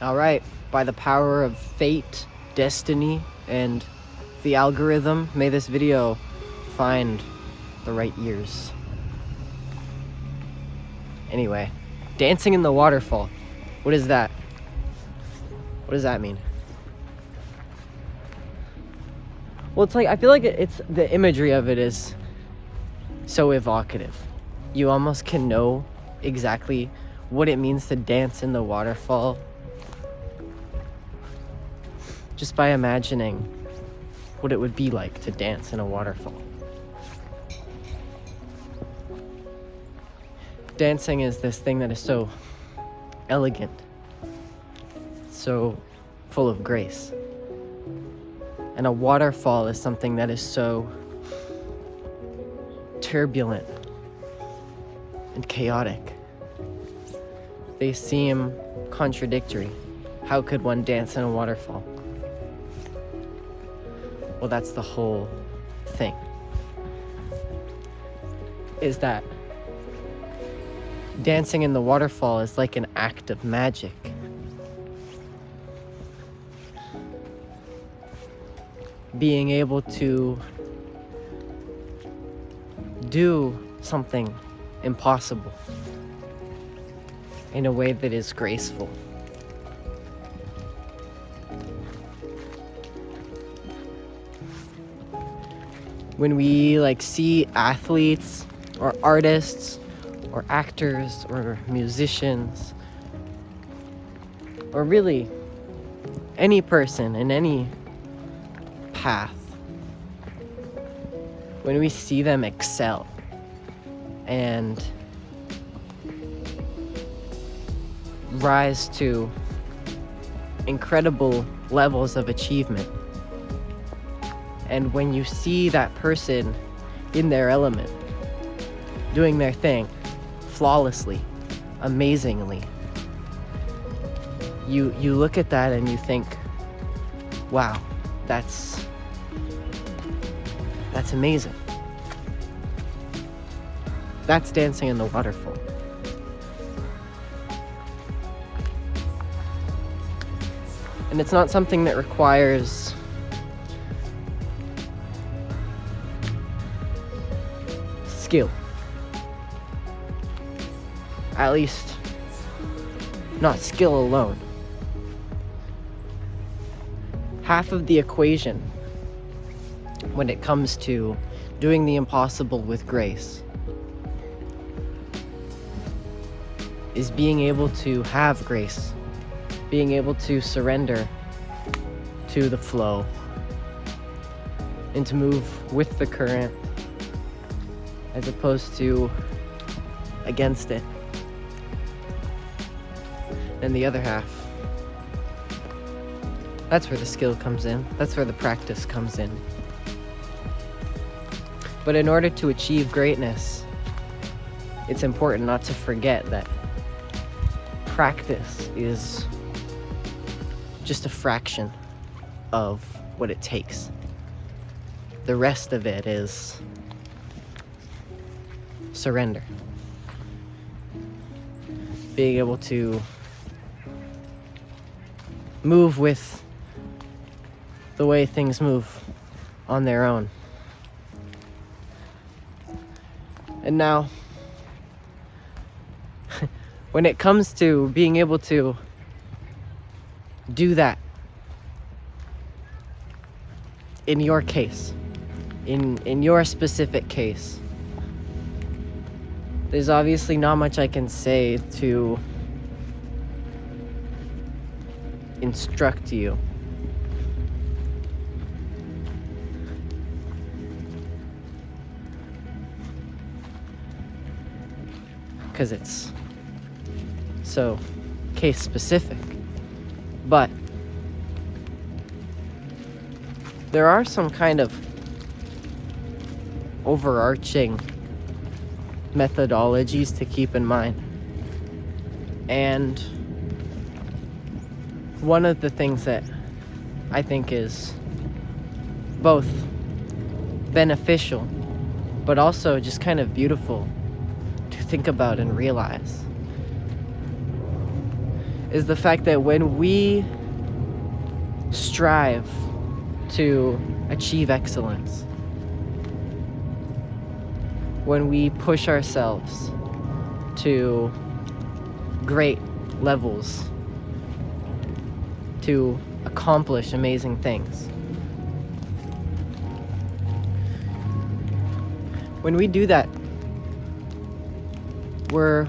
All right, by the power of fate, destiny, and the algorithm, may this video find the right ears. Anyway, dancing in the waterfall. What is that? What does that mean? Well, it's like, I feel like it's the imagery of it is so evocative. You almost can know exactly what it means to dance in the waterfall just by imagining what it would be like to dance in a waterfall. Dancing is this thing that is so elegant, so full of grace. And a waterfall is something that is so turbulent and chaotic. They seem contradictory. How could one dance in a waterfall? Well, that's the whole thing. Is that dancing in the waterfall is like an act of magic. Being able to do something impossible in a way that is graceful. When we see athletes or artists or actors or musicians, or really any person in any path, when we see them excel and rise to incredible levels of achievement, and when you see that person in their element, doing their thing flawlessly, amazingly, you look at that and you think, wow, that's amazing. That's dancing in the waterfall. And it's not something that requires skill. At least, not skill alone. Half of the equation when it comes to doing the impossible with grace is being able to have grace, being able to surrender to the flow and to move with the current as opposed to against it. And the other half, that's where the skill comes in. That's where the practice comes in. But in order to achieve greatness, it's important not to forget that practice is just a fraction of what it takes. The rest of it is surrender. Being able to move with the way things move on their own. And now, when it comes to being able to do that, in your case, in your specific case, there's obviously not much I can say to instruct you. Because it's so case specific. But there are some kind of overarching methodologies to keep in mind. And one of the things that I think is both beneficial but also just kind of beautiful to think about and realize is the fact that when we strive to achieve excellence, when we push ourselves to great levels to accomplish amazing things, when we do that, we're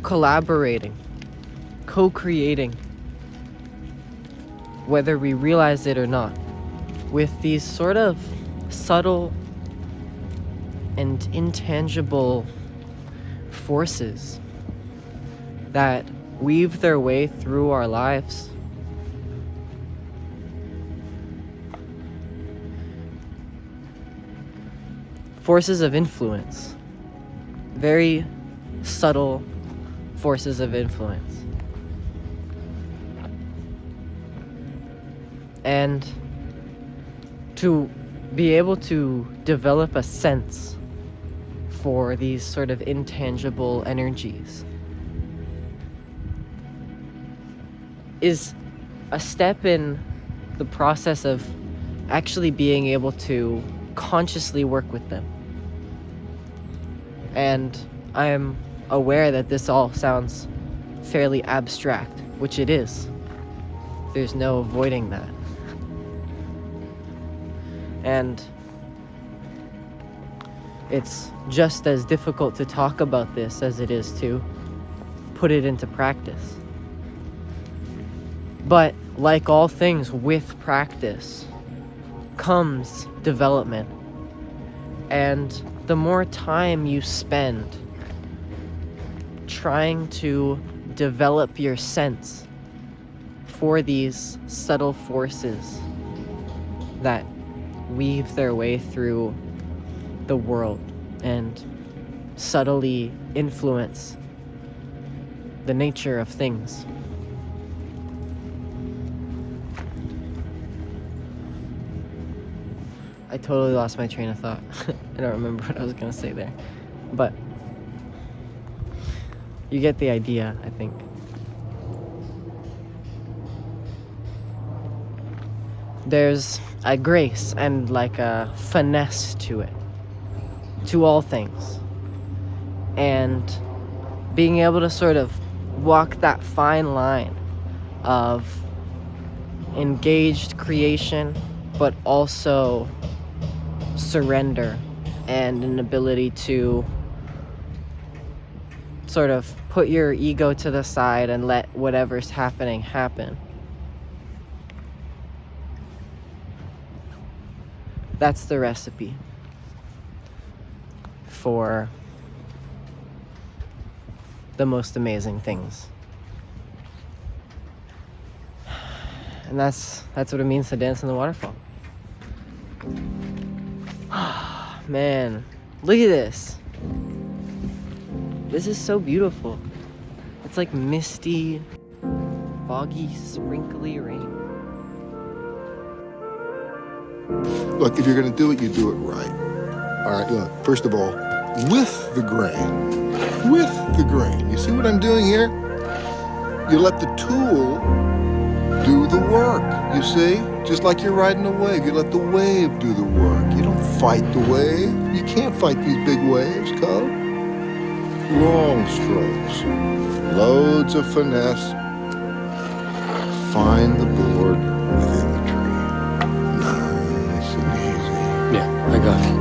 collaborating, co-creating, whether we realize it or not, with these sort of subtle and intangible forces that weave their way through our lives. Forces of influence. Very subtle forces of influence. And to be able to develop a sense for these sort of intangible energies is a step in the process of actually being able to consciously work with them. And I am aware that this all sounds fairly abstract, which it is. There's no avoiding that. And it's just as difficult to talk about this as it is to put it into practice. But like all things, with practice comes development. And the more time you spend trying to develop your sense for these subtle forces that weave their way through the world and subtly influence the nature of things, I totally lost my train of thought. I don't remember what I was gonna say there, but you get the idea, I think. There's a grace and like a finesse to it, to all things. And being able to sort of walk that fine line of engaged creation, but also surrender and an ability to sort of put your ego to the side and let whatever's happening happen. That's the recipe for the most amazing things. And that's what it means to dance in the waterfall. Man, look at this. This is so beautiful. It's like misty, foggy, sprinkly rain. Look, if you're going to do it, you do it right. All right, look, first of all, with the grain. With the grain. You see what I'm doing here? You let the tool do the work, you see? Just like you're riding a wave. You let the wave do the work. You don't fight the wave. You can't fight these big waves, cub. Long strokes. Loads of finesse. Find the board within the tree. Nice and easy. Yeah, I got it.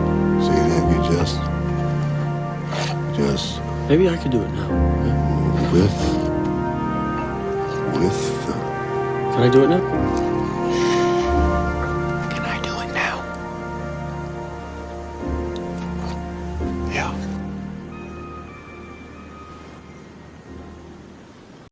See, then you just... Maybe I could do it now. With the... Can I do it now?